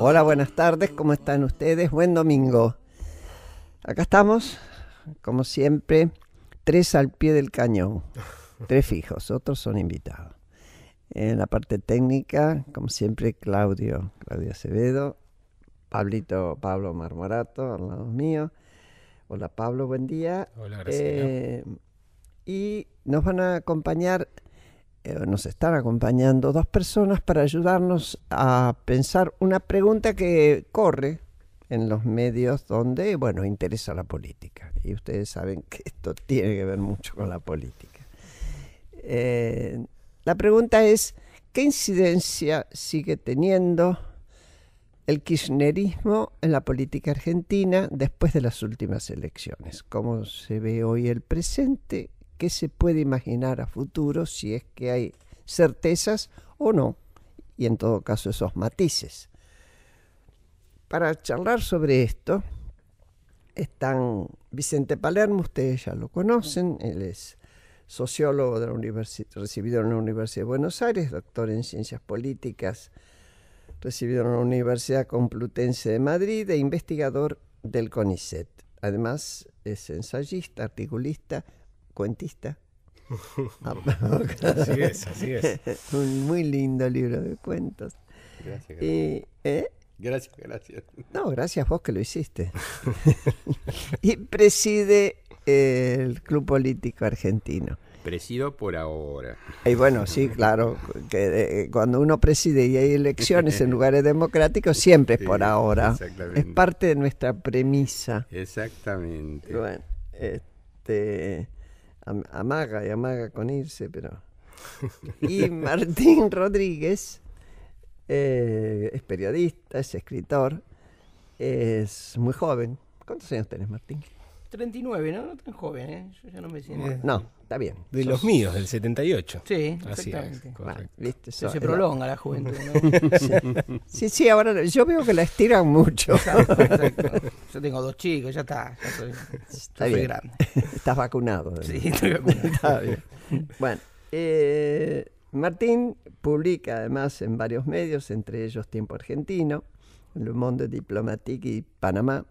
Hola, buenas tardes, ¿cómo están ustedes? Buen domingo. Acá estamos, como siempre, 3 al pie del cañón, 3 fijos, otros son invitados. En la parte técnica, como siempre, Claudio Acevedo, Pablo Marmorato, al lado mío. Hola Pablo, buen día. Hola, Graciela. Y nos van a acompañar, nos están acompañando 2 personas para ayudarnos a pensar una pregunta que corre en los medios donde, bueno, interesa la política. Y ustedes saben que esto tiene que ver mucho con la política. La pregunta es, ¿qué incidencia sigue teniendo el kirchnerismo en la política argentina después de las últimas elecciones? ¿Cómo se ve hoy el presente? ¿Qué se puede imaginar a futuro, si es que hay certezas o no? Y en todo caso esos matices. Para charlar sobre esto están Vicente Palermo, ustedes ya lo conocen, él es sociólogo de la recibido en la Universidad de Buenos Aires, doctor en Ciencias Políticas, recibido en la Universidad Complutense de Madrid e investigador del CONICET. Además es ensayista, articulista, cuentista. Así es. Un muy lindo libro de cuentos. Gracias. Gracias. No, gracias vos que lo hiciste. Y preside el Club Político Argentino. Presido por ahora. Y bueno, sí, claro, que cuando uno preside y hay elecciones en lugares democráticos, siempre es por ahora. Exactamente. Es parte de nuestra premisa. Exactamente. Bueno, amaga con irse, pero... Y Martín Rodríguez es periodista, es escritor, es muy joven. ¿Cuántos años tenés, Martín? 39, ¿no? No tan joven, ¿eh? Yo ya no me siento. No, está bien. De los míos, del 78. Sí, Así exactamente. es, Bueno, correcto. ¿viste? Se prolonga la juventud, ¿no? Sí, ahora yo veo que la estiran mucho. Exacto. Yo tengo 2 chicos, ya está. Ya Está soy bien. grande. Estás vacunado. ¿no? Sí, estoy vacunado. Está bien. Bueno, Martín publica además en varios medios, entre ellos Tiempo Argentino, Le Monde Diplomatique y Panamá.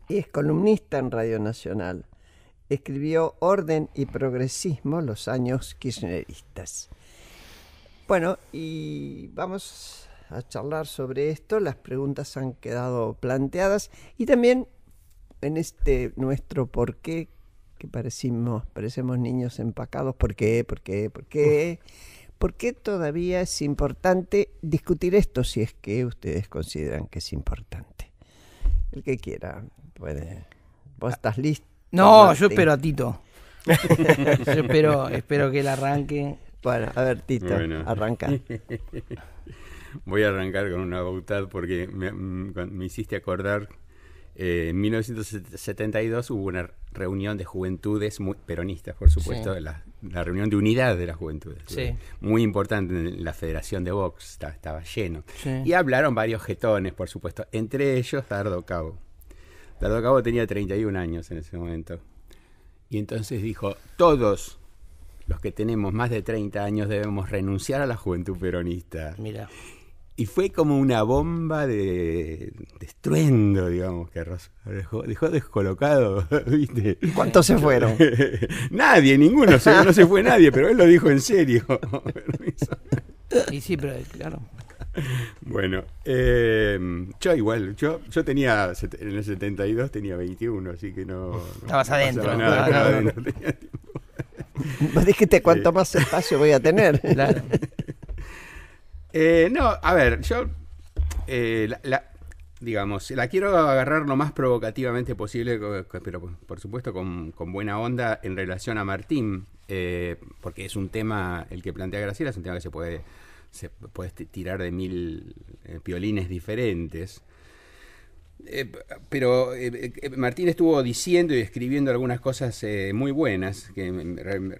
Es columnista en Radio Nacional. Escribió Orden y Progresismo, los años kirchneristas. Bueno, y vamos a charlar sobre esto. Las preguntas han quedado planteadas y también en nuestro por qué, que parecemos niños empacados. ¿Por qué? ¿Por qué todavía es importante discutir esto, si es que ustedes consideran que es importante? El que quiera puede. ¿Vos estás listo? No, Martín? yo espero a Tito. Yo espero que él arranque. Bueno, a ver, Tito, Bueno. arranca. Voy a arrancar con una bautad porque me hiciste acordar. En 1972 hubo una reunión de juventudes muy peronistas, por supuesto, Sí. la reunión de unidad de las juventudes. Sí. Muy importante en la Federación de Vox, estaba lleno. Sí. Y hablaron varios jetones, por supuesto, entre ellos Dardo Cabo. Dardo Cabo tenía 31 años en ese momento. Y entonces dijo, todos los que tenemos más de 30 años debemos renunciar a la juventud peronista. Mira. Y fue como una bomba de estruendo, digamos, que dejó descolocado, ¿viste? ¿Cuántos se fueron? Nadie, ninguno, no se fue nadie, pero él lo dijo en serio. Y sí, pero claro. Bueno, yo tenía, en el 72 tenía 21, así que no Estabas adentro. pasaba nada, No. estaba adentro, tenía tiempo. Vos dijiste cuánto más espacio voy a tener. Claro. No, a ver, yo digamos, la quiero agarrar lo más provocativamente posible, pero por supuesto con buena onda en relación a Martín, porque es un tema, el que plantea Graciela, es un tema que se puede tirar de 1000 violines diferentes. Pero Martín estuvo diciendo y escribiendo algunas cosas muy buenas, que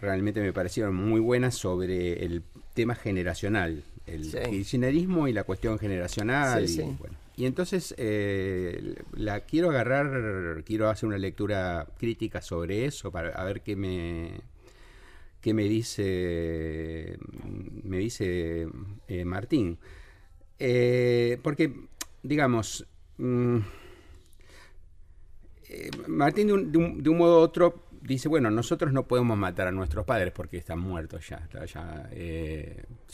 realmente me parecieron muy buenas, sobre el tema generacional, el kirchnerismo y la cuestión generacional. Bueno, y entonces la quiero agarrar, quiero hacer una lectura crítica sobre eso, para a ver qué me dice Martín. Porque digamos, Martín de un modo u otro dice, bueno, nosotros no podemos matar a nuestros padres porque están muertos ya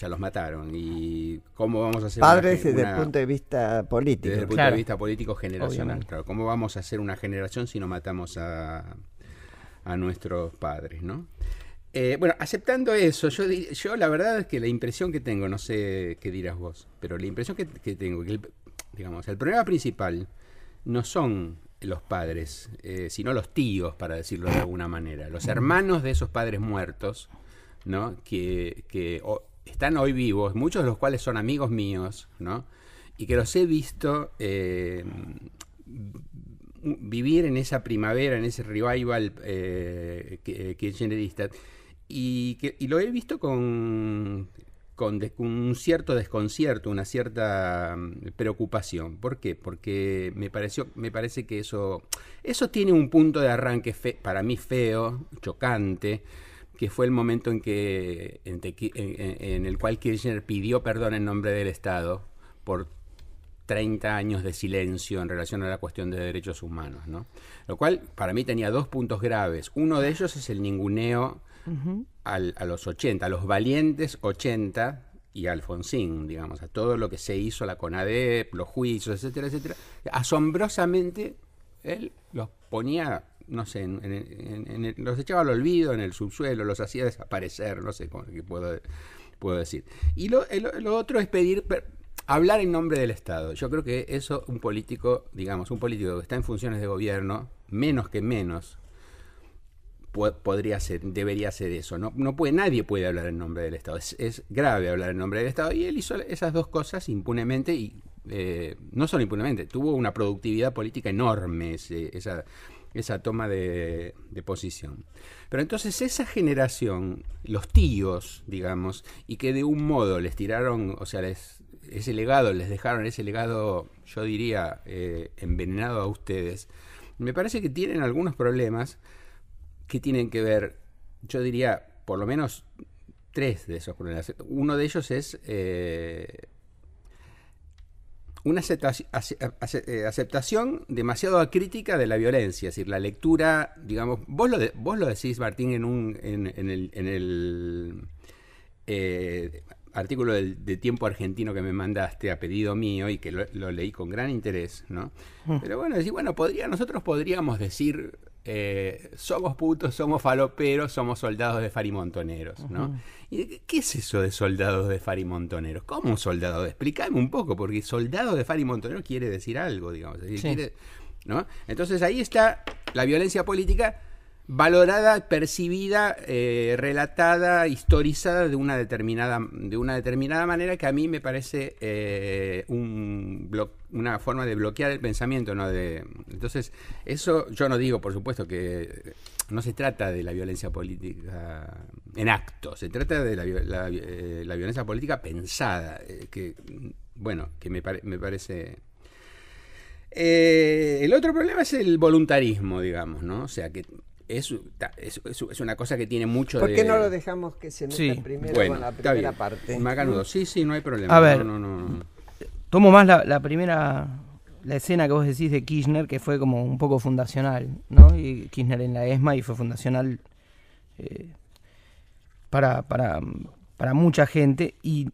los mataron. ¿Y cómo vamos a hacer padres desde el punto de vista político? Desde el punto de vista político generacional. Claro, ¿cómo vamos a hacer una generación si no matamos a nuestros padres, ¿no? Bueno, aceptando eso, yo la verdad es que la impresión que tengo, no sé qué dirás vos, pero la impresión que tengo, digamos, el problema principal no son los padres, sino los tíos, para decirlo de alguna manera, los hermanos de esos padres muertos, ¿no? Que están hoy vivos, muchos de los cuales son amigos míos, ¿no? Y que los he visto vivir en esa primavera, en ese revival kirchnerista, y lo he visto con un cierto desconcierto, una cierta preocupación. ¿Por qué? Porque me parece que eso tiene un punto de arranque para mí feo, chocante, que fue el momento en el cual Kirchner pidió perdón en nombre del Estado por 30 años de silencio en relación a la cuestión de derechos humanos, ¿no? Lo cual para mí tenía dos puntos graves. Uno de ellos es el ninguneo a los 80, a los valientes 80 y a Alfonsín, digamos, a todo lo que se hizo, la CONADEP, los juicios, etcétera, etcétera. Asombrosamente él los ponía, no sé, los echaba al olvido, en el subsuelo, los hacía desaparecer, no sé qué puedo decir. Y lo otro es hablar en nombre del Estado. Yo creo que eso un político que está en funciones de gobierno, menos que menos, debería hacer eso. Nadie puede hablar en nombre del Estado. Es grave hablar en nombre del Estado. Y él hizo esas dos cosas impunemente y no solo impunemente, tuvo una productividad política enorme esa toma de posición. Pero entonces esa generación, los tíos, digamos, y que de un modo les tiraron, o sea, les dejaron ese legado, yo diría, envenenado a ustedes, me parece que tienen algunos problemas que tienen que ver, yo diría, por lo menos 3 de esos problemas. Uno de ellos es una aceptación demasiado acrítica de la violencia, es decir, la lectura, digamos, vos lo decís, Martín, en el artículo de Tiempo Argentino que me mandaste a pedido mío y que lo leí con gran interés, ¿no? Pero bueno, nosotros podríamos decir somos putos, somos faloperos, somos soldados de farimontoneros, ¿no? ¿Y qué es eso de soldados de farimontoneros? ¿Cómo un soldado? Explícame un poco, porque soldado de farimontoneros quiere decir algo, digamos. Es decir, ¿no? Entonces ahí está la violencia política valorada, percibida, relatada, historizada de una determinada manera que a mí me parece una forma de bloquear el pensamiento, ¿no? Entonces, eso yo no digo, por supuesto, que no se trata de la violencia política en acto, se trata de la violencia política pensada, que me parece. El otro problema es el voluntarismo, digamos, ¿no? O sea, que es una cosa que tiene mucho ¿Por qué no lo dejamos que se meta primero con la primera parte? Macanudo, sí, no hay problema. A ver, no. Tomo más la escena que vos decís de Kirchner, que fue como un poco fundacional, ¿no? Y Kirchner en la ESMA, y fue fundacional para mucha gente, y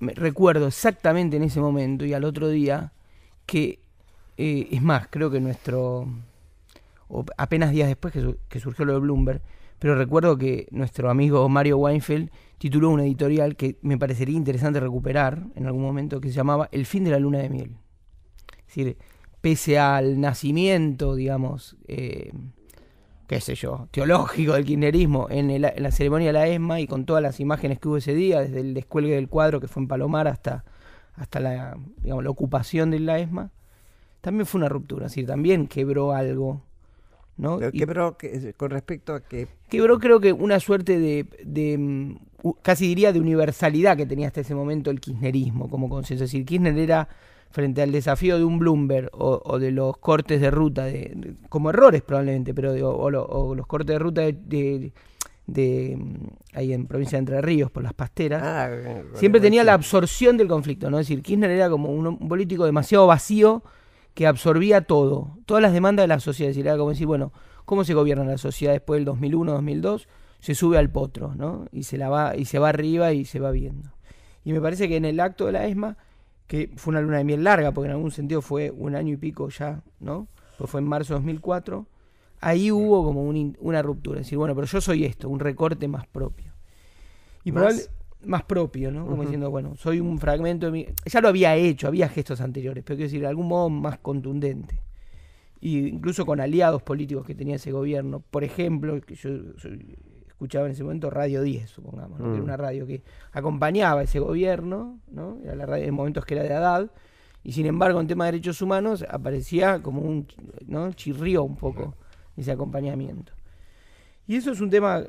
recuerdo exactamente en ese momento y al otro día que, es más, creo que o apenas días después que surgió lo de Bloomberg, pero recuerdo que nuestro amigo Mario Weinfeld tituló una editorial que me parecería interesante recuperar en algún momento, que se llamaba El fin de la luna de miel. Es decir, pese al nacimiento, digamos, qué sé yo, teológico del kirchnerismo en la ceremonia de la ESMA, y con todas las imágenes que hubo ese día, desde el descuelgue del cuadro que fue en Palomar hasta la ocupación de la ESMA, también fue una ruptura. Es decir, también quebró algo, ¿no? Pero quebró con respecto a que... Quebró, creo que una suerte de casi diría de universalidad que tenía hasta ese momento el kirchnerismo como consenso. Es decir, Kirchner era, frente al desafío de un Bloomberg o de los cortes de ruta, como errores probablemente, pero o los cortes de ruta de ahí en provincia de Entre Ríos, por las pasteras, Bueno, siempre tenía la absorción del conflicto, ¿no? Es decir, Kirchner era como un político demasiado vacío que absorbía todo, todas las demandas de la sociedad. Es decir, era como decir, bueno, ¿cómo se gobierna la sociedad después del 2001, 2002? Se sube al potro, ¿no? Y se va arriba y se va viendo. Y me parece que en el acto de la ESMA, que fue una luna de miel larga, porque en algún sentido fue un año y pico ya, ¿no? Pues fue en marzo de 2004, ahí hubo como una ruptura. Es decir, bueno, pero yo soy esto, un recorte más propio. Y más propio, ¿no? Como diciendo, bueno, soy un fragmento de mí. Ya lo había hecho, había gestos anteriores, pero quiero decir, de algún modo más contundente. Y incluso con aliados políticos que tenía ese gobierno. Por ejemplo, que yo escuchaba en ese momento Radio 10, supongamos, ¿no? Que era una radio que acompañaba ese gobierno, ¿no? Era la radio en momentos que era de Haddad, y sin embargo en temas de derechos humanos aparecía como ¿no? Chirrió un poco ese acompañamiento. Y eso es un tema.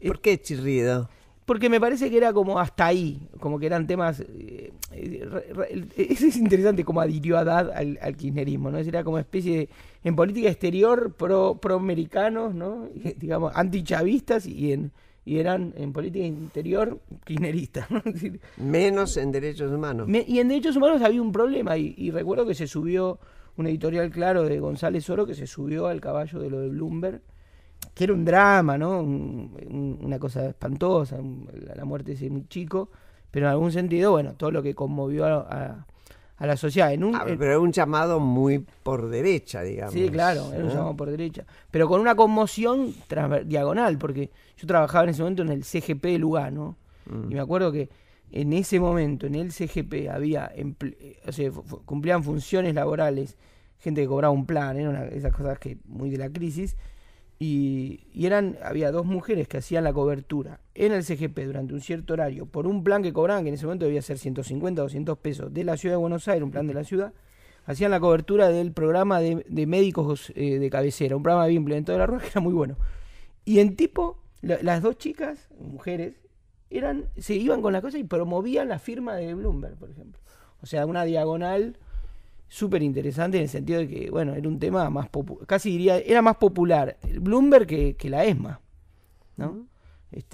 ¿Por qué chirrido? Porque me parece que era como hasta ahí, como que eran temas. Eso es interesante como adhirió Haddad al kirchnerismo, ¿no? Era como especie de. En política exterior, pro-americanos, ¿no? Digamos, antichavistas, y eran en política interior kirchneristas, ¿no? Es decir, menos en derechos humanos. Y en derechos humanos había un problema, y recuerdo que se subió un editorial claro de González Oro, que se subió al caballo de lo de Bloomberg, que era un drama, ¿no? Una cosa espantosa, la muerte de ese chico, pero en algún sentido, bueno, todo lo que conmovió a la sociedad. Pero era un llamado muy por derecha, digamos. Sí, claro, era un llamado por derecha, pero con una conmoción diagonal, porque yo trabajaba en ese momento en el CGP de Lugano, y me acuerdo que en ese momento, en el CGP, había cumplían funciones laborales, gente que cobraba un plan, eran esas cosas que muy de la crisis. Y había dos mujeres que hacían la cobertura en el CGP durante un cierto horario por un plan que cobraban, que en ese momento debía ser 150 o 200 pesos de la ciudad de Buenos Aires, un plan de la ciudad. Hacían la cobertura del programa de médicos de cabecera, un programa bien implementado de la Rúa, que era muy bueno. Y en tipo, las dos chicas, mujeres, se iban con la cosa y promovían la firma de Bloomberg, por ejemplo. O sea, una diagonal súper interesante en el sentido de que, bueno, era un tema más popular, casi diría, era más popular Bloomberg que la ESMA, ¿no?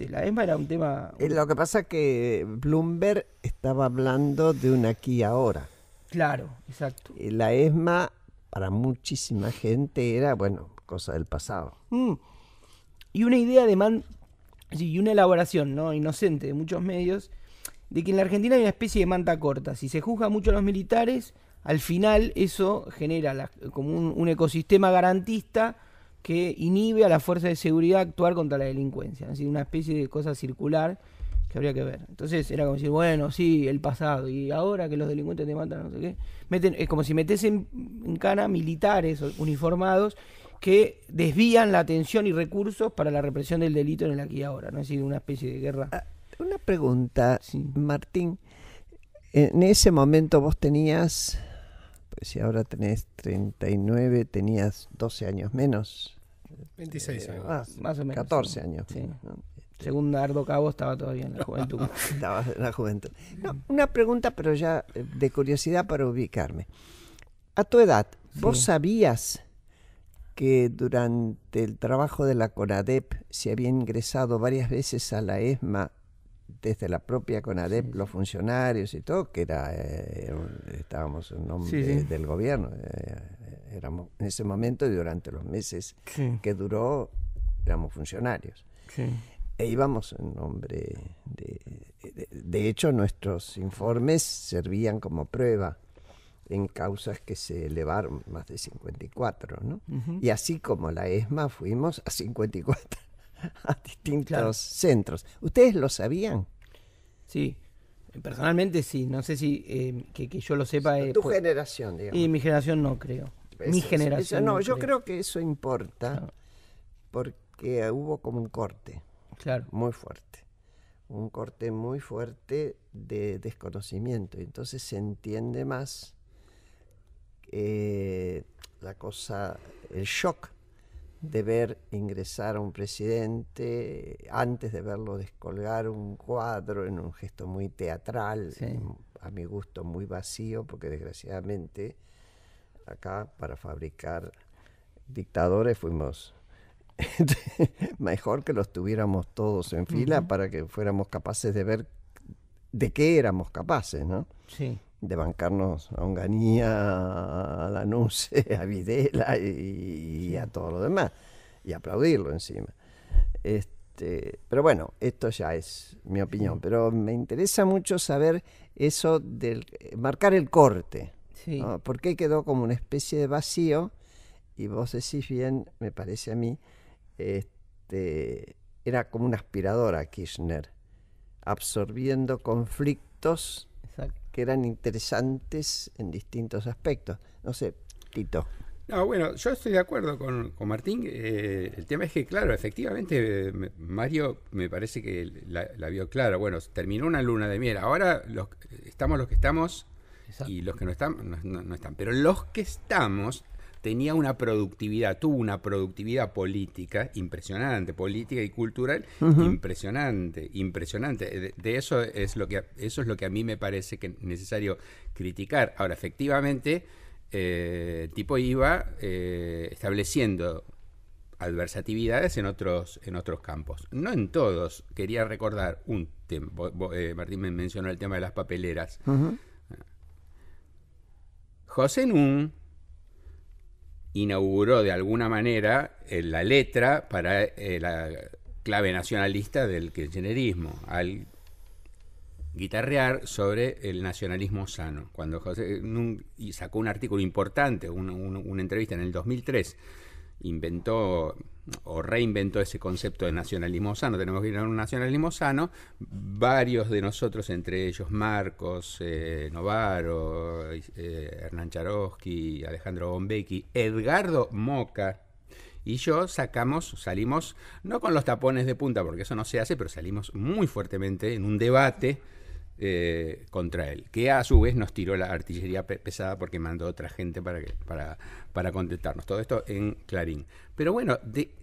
La ESMA era un tema. Lo que pasa es que Bloomberg estaba hablando de un aquí y ahora. Claro, exacto. La ESMA, para muchísima gente, era, bueno, cosa del pasado. Y una idea y una elaboración, ¿no? Inocente de muchos medios, de que en la Argentina hay una especie de manta corta. Si se juzga mucho a los militares, al final eso genera como un ecosistema garantista que inhibe a las fuerzas de seguridad a actuar contra la delincuencia. Es decir, una especie de cosa circular que habría que ver. Entonces era como decir, bueno, sí, el pasado, y ahora que los delincuentes te matan, no sé qué. Es como si metes en cana militares uniformados que desvían la atención y recursos para la represión del delito en el aquí y ahora, ¿no? Es decir, una especie de guerra. Una pregunta, sí. Martín. En ese momento vos tenías... Pues si ahora tenés 39, tenías 12 años menos. 26 años. Más o menos. 14 años. Sí. ¿No? Según Ardo Cabo estaba todavía en la juventud. Estaba en la juventud. No, una pregunta, pero ya de curiosidad para ubicarme. A tu edad, ¿vos sabías que durante el trabajo de la CONADEP se había ingresado varias veces a la ESMA desde la propia CONADEP, los funcionarios y todo, que estábamos en nombre del gobierno, éramos en ese momento y durante los meses que duró éramos funcionarios, e íbamos en nombre de hecho nuestros informes servían como prueba en causas que se elevaron más de 54, ¿no? Y así como la ESMA fuimos a 54 a distintos centros. ¿Ustedes lo sabían? Sí, personalmente sí. No sé si que yo lo sepa. Tu generación, digamos. Y mi generación no creo. Mi generación. No, yo creo que eso importa porque hubo como un corte muy fuerte. Un corte muy fuerte de desconocimiento. Entonces se entiende más la cosa, el shock de ver ingresar a un presidente antes de verlo descolgar un cuadro en un gesto muy teatral, a mi gusto muy vacío, porque desgraciadamente acá para fabricar dictadores fuimos Mejor que los tuviéramos todos en fila para que fuéramos capaces de ver de qué éramos capaces, ¿no? Sí. De bancarnos a Onganía, a Lanuse, a Videla y a todo lo demás, y aplaudirlo encima. Pero bueno, esto ya es mi opinión, pero me interesa mucho saber eso del marcar el corte, Sí. ¿no? Porque quedó como una especie de vacío, y vos decís bien, me parece a mí, era como una aspiradora Kirchner, absorbiendo conflictos Exacto. que eran interesantes en distintos aspectos. No sé, Tito. No, bueno, yo estoy de acuerdo con Martín. El tema es que, claro, efectivamente, Mario me parece que la vio clara. Bueno, terminó una luna de miel. Ahora estamos los que estamos. Exacto. Y los que no están, no están. Pero los que estamos tuvo una productividad política impresionante, política y cultural impresionante. De eso es lo que a mí me parece que es necesario criticar. Ahora, efectivamente, el tipo iba estableciendo adversatividades en otros campos, no en todos. Quería recordar un tema. Martín me mencionó el tema de las papeleras. José Nun inauguró de alguna manera la letra para la clave nacionalista del kirchnerismo, al guitarrear sobre el nacionalismo sano. Cuando José Nun sacó un artículo importante, una entrevista en el 2003, inventó o reinventó ese concepto de nacionalismo sano. Tenemos que ir a un nacionalismo sano. Varios de nosotros, entre ellos Marcos Novaro, Hernán Charosky, Alejandro Bombecki, Edgardo Moca y yo salimos, no con los tapones de punta, porque eso no se hace, pero salimos muy fuertemente en un debate contra él, que a su vez nos tiró la artillería pesada porque mandó otra gente para contestarnos. Todo esto en Clarín. Pero bueno, de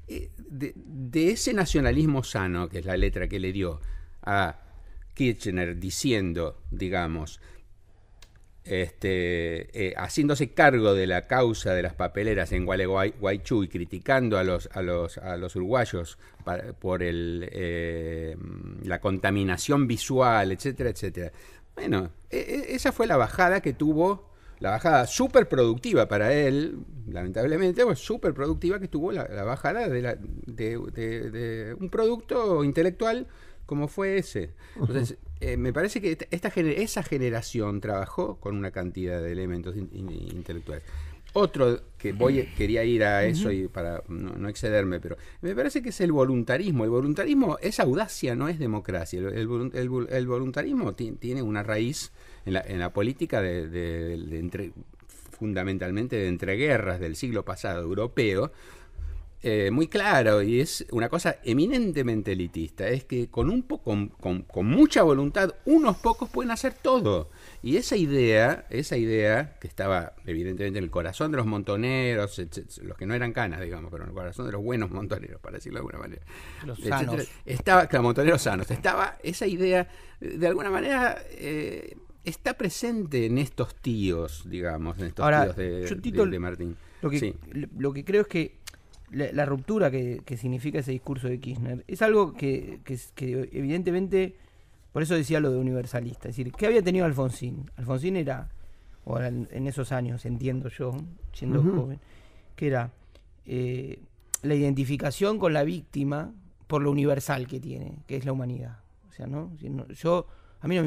ese nacionalismo sano, que es la letra que le dio a Kirchner diciendo, digamos, haciéndose cargo de la causa de las papeleras en Gualeguaychú y criticando a los uruguayos por la contaminación visual, etcétera, etcétera. Bueno, esa fue la bajada que tuvo, la bajada súper productiva para él, lamentablemente, pues súper productiva que tuvo la bajada de un producto intelectual como fue ese. Entonces, me parece que esa generación trabajó con una cantidad de elementos intelectuales. Otro que quería ir a eso y para no excederme, pero me parece que es el voluntarismo. El voluntarismo es audacia, no es democracia. El voluntarismo tiene una raíz en la política fundamentalmente de entreguerras del siglo pasado europeo, muy claro, y es una cosa eminentemente elitista. Es que con mucha voluntad unos pocos pueden hacer todo. Y esa idea que estaba evidentemente en el corazón de los montoneros, los que no eran canas, digamos, pero en el corazón de los buenos montoneros, para decirlo de alguna manera, los sanos, montoneros sanos, estaba esa idea de alguna manera. Está presente en estos tíos, digamos, en estos tíos de Martín. Lo que creo es que la ruptura que significa ese discurso de Kirchner es algo que evidentemente, por eso decía lo de universalista. Es decir, ¿qué había tenido Alfonsín? Alfonsín era, o en esos años, entiendo yo, siendo joven, que era la identificación con la víctima por lo universal que tiene, que es la humanidad. O sea, ¿no? A mí no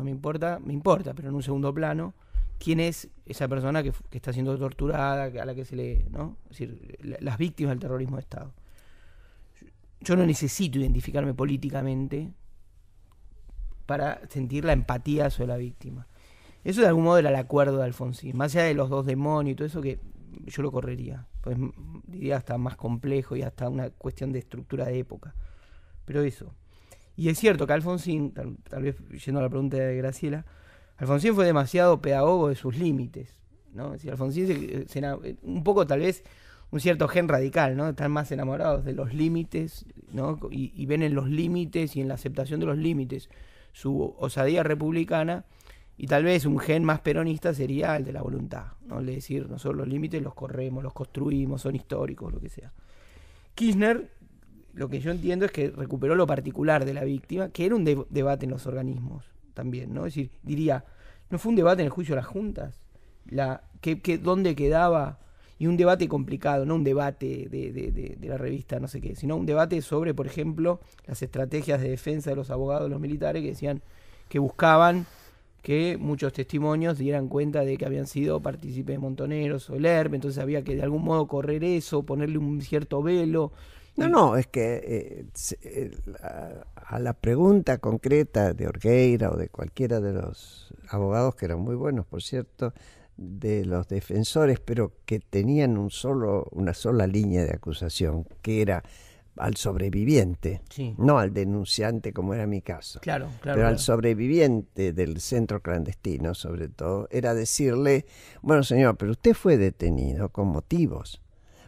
me importa, me importa, pero en un segundo plano, quién es esa persona que está siendo torturada, a la que se le, ¿no? Es decir, las víctimas del terrorismo de Estado. Yo no necesito identificarme políticamente para sentir la empatía sobre la víctima. Eso de algún modo era el acuerdo de Alfonsín, más allá de los dos demonios y todo eso, que yo lo correría, pues diría hasta más complejo y hasta una cuestión de estructura de época. Pero eso. Y es cierto que Alfonsín, tal vez yendo a la pregunta de Graciela, Alfonsín fue demasiado pedagogo de sus límites, ¿no? Es decir, Alfonsín un poco tal vez un cierto gen radical, ¿no? Están más enamorados de los límites, ¿no? Y ven en los límites y en la aceptación de los límites su osadía republicana, y tal vez un gen más peronista sería el de la voluntad, ¿no? Es decir, nosotros los límites los corremos, los construimos, son históricos, lo que sea. Kirchner, lo que yo entiendo es que recuperó lo particular de la víctima, que era un debate en los organismos también, ¿no? Es decir, diría, ¿no fue un debate en el juicio de las juntas? ¿Dónde quedaba? Y un debate complicado, no un debate de la revista no sé qué, sino un debate sobre, por ejemplo, las estrategias de defensa de los abogados, los militares, que decían que buscaban que muchos testimonios dieran cuenta de que habían sido partícipes de Montoneros o el ERP, entonces había que de algún modo correr eso, ponerle un cierto velo. No, es que a la pregunta concreta de Orgueira o de cualquiera de los abogados, que eran muy buenos, por cierto, de los defensores, pero que tenían una sola línea de acusación, que era al sobreviviente, sí, no al denunciante como era mi caso, claro, pero al sobreviviente del centro clandestino, sobre todo, era decirle, bueno señor, pero usted fue detenido con motivos,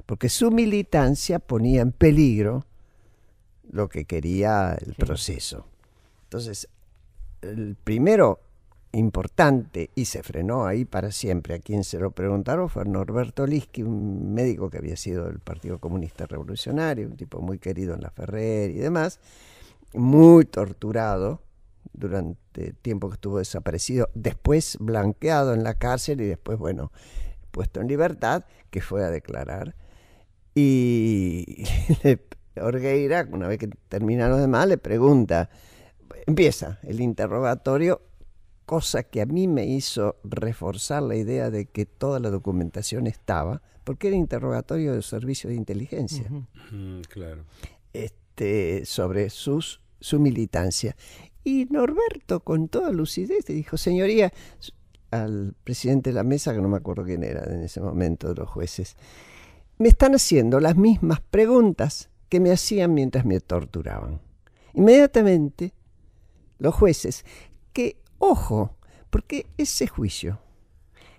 porque su militancia ponía en peligro lo que quería el proceso. Entonces, el primero importante, y se frenó ahí para siempre, a quien se lo preguntaron fue Norberto Liski, un médico que había sido del Partido Comunista Revolucionario, un tipo muy querido en la Ferrer y demás, muy torturado durante el tiempo que estuvo desaparecido, después blanqueado en la cárcel y después, bueno, puesto en libertad, que fue a declarar. Y Orgueira, una vez que termina lo demás, le pregunta, empieza el interrogatorio, cosa que a mí me hizo reforzar la idea de que toda la documentación estaba, porque era interrogatorio del servicio de inteligencia. Claro. Sobre su militancia. Y Norberto, con toda lucidez, le dijo, señoría, al presidente de la mesa, que no me acuerdo quién era en ese momento de los jueces, me están haciendo las mismas preguntas que me hacían mientras me torturaban. Inmediatamente, los jueces, que, ojo, porque ese juicio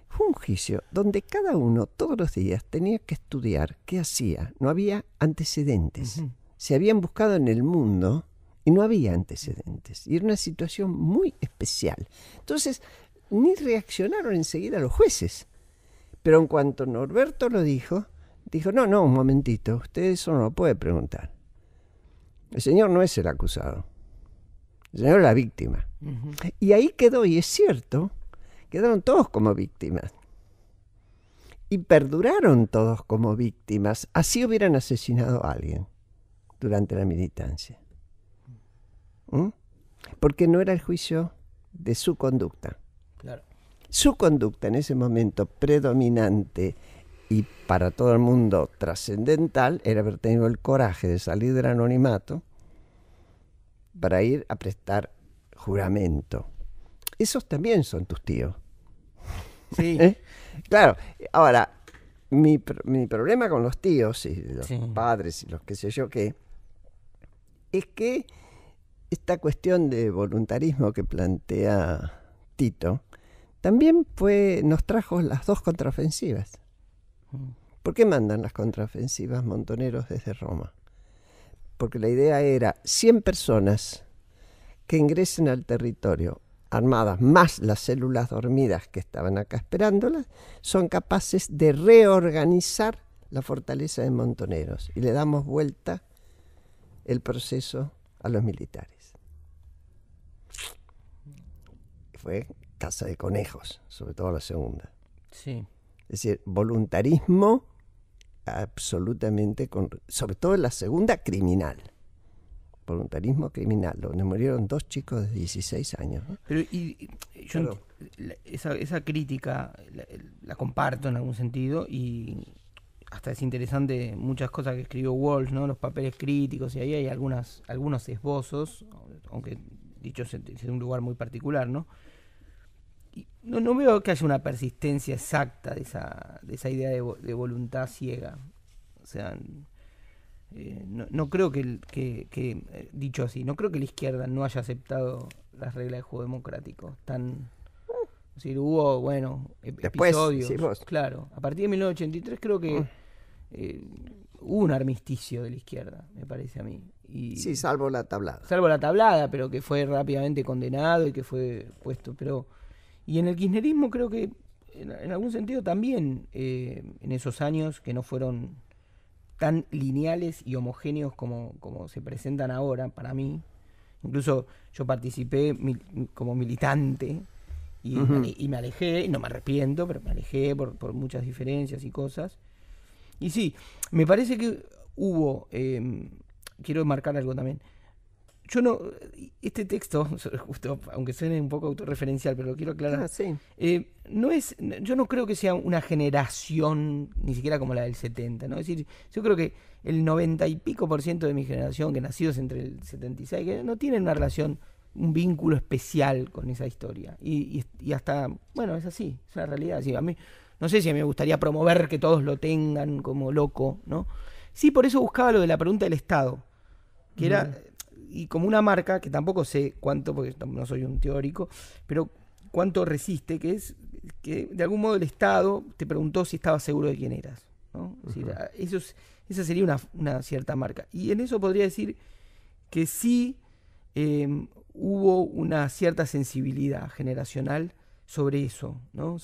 fue un juicio donde cada uno todos los días tenía que estudiar qué hacía. No había antecedentes. Uh-huh. Se habían buscado en el mundo y no había antecedentes. Y era una situación muy especial. Entonces, ni reaccionaron enseguida los jueces. Pero en cuanto Norberto lo dijo, no, un momentito, usted eso no lo puede preguntar. El señor no es el acusado. El señor es la víctima. Uh-huh. Y ahí quedó, y es cierto, quedaron todos como víctimas. Y perduraron todos como víctimas. Así hubieran asesinado a alguien durante la militancia. Porque no era el juicio de su conducta. Claro. Su conducta en ese momento predominante y para todo el mundo trascendental era haber tenido el coraje de salir del anonimato para ir a prestar juramento. Esos también son tus tíos. Sí. Claro. Ahora, mi problema con los tíos y los padres y los qué sé yo qué, es que esta cuestión de voluntarismo que plantea Tito también nos trajo las dos contraofensivas. ¿Por qué mandan las contraofensivas Montoneros desde Roma? Porque la idea era 100 personas que ingresen al territorio armadas, más las células dormidas que estaban acá esperándolas, son capaces de reorganizar la fortaleza de Montoneros y le damos vuelta el proceso a los militares. Fue caza de conejos, sobre todo la segunda. Sí. Es decir, voluntarismo absolutamente, sobre todo la segunda, criminal. Voluntarismo criminal, donde murieron 2 chicos de 16 años, ¿no? Pero yo esa crítica la comparto en algún sentido, y hasta es interesante muchas cosas que escribió Walsh, ¿no? Los papeles críticos, y ahí hay algunos esbozos, aunque dicho desde un lugar muy particular, ¿no? Y no veo que haya una persistencia exacta de esa idea de voluntad ciega. O sea, no creo que dicho así, no creo que la izquierda no haya aceptado las reglas del juego democrático. Es decir, hubo, episodios. Después, claro, a partir de 1983 creo que hubo un armisticio de la izquierda, me parece a mí. Sí, salvo la tablada. Salvo la tablada, pero que fue rápidamente condenado y que fue puesto. Y en el kirchnerismo creo que en algún sentido también, en esos años que no fueron tan lineales y homogéneos como se presentan ahora, para mí. Incluso yo participé como militante y, y me alejé, y no me arrepiento, pero me alejé por muchas diferencias y cosas. Y sí, me parece que hubo, quiero marcar algo también. Yo no, este texto, justo, aunque suene un poco autorreferencial, pero lo quiero aclarar. Sí. Yo no creo que sea una generación, ni siquiera como la del 70, ¿no? Es decir, yo creo que el 90 y pico % de mi generación, que nacidos entre el 76, que no tienen una relación, un vínculo especial con esa historia. Y hasta, bueno, es así, es una realidad. Sí, a mí, no sé si a mí me gustaría promover que todos lo tengan como loco, ¿no? Sí, por eso buscaba lo de la pregunta del Estado, que era... Y como una marca, que tampoco sé cuánto, porque no soy un teórico, pero cuánto resiste, que es que de algún modo el Estado te preguntó si estabas seguro de quién eras, ¿no? Es decir, esa sería una cierta marca. Y en eso podría decir que sí hubo una cierta sensibilidad generacional sobre eso, ¿no?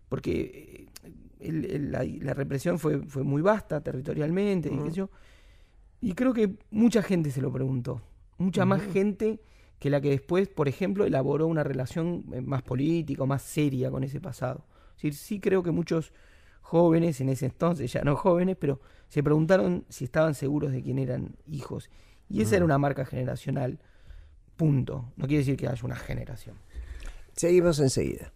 Porque la represión fue muy vasta territorialmente, qué sé yo. Y creo que mucha gente se lo preguntó. Mucha más gente que la que después, por ejemplo, elaboró una relación más política o más seria con ese pasado. Es decir, sí creo que muchos jóvenes en ese entonces, ya no jóvenes, pero se preguntaron si estaban seguros de quién eran hijos. Y esa era una marca generacional. Punto. No quiere decir que haya una generación. Seguimos enseguida.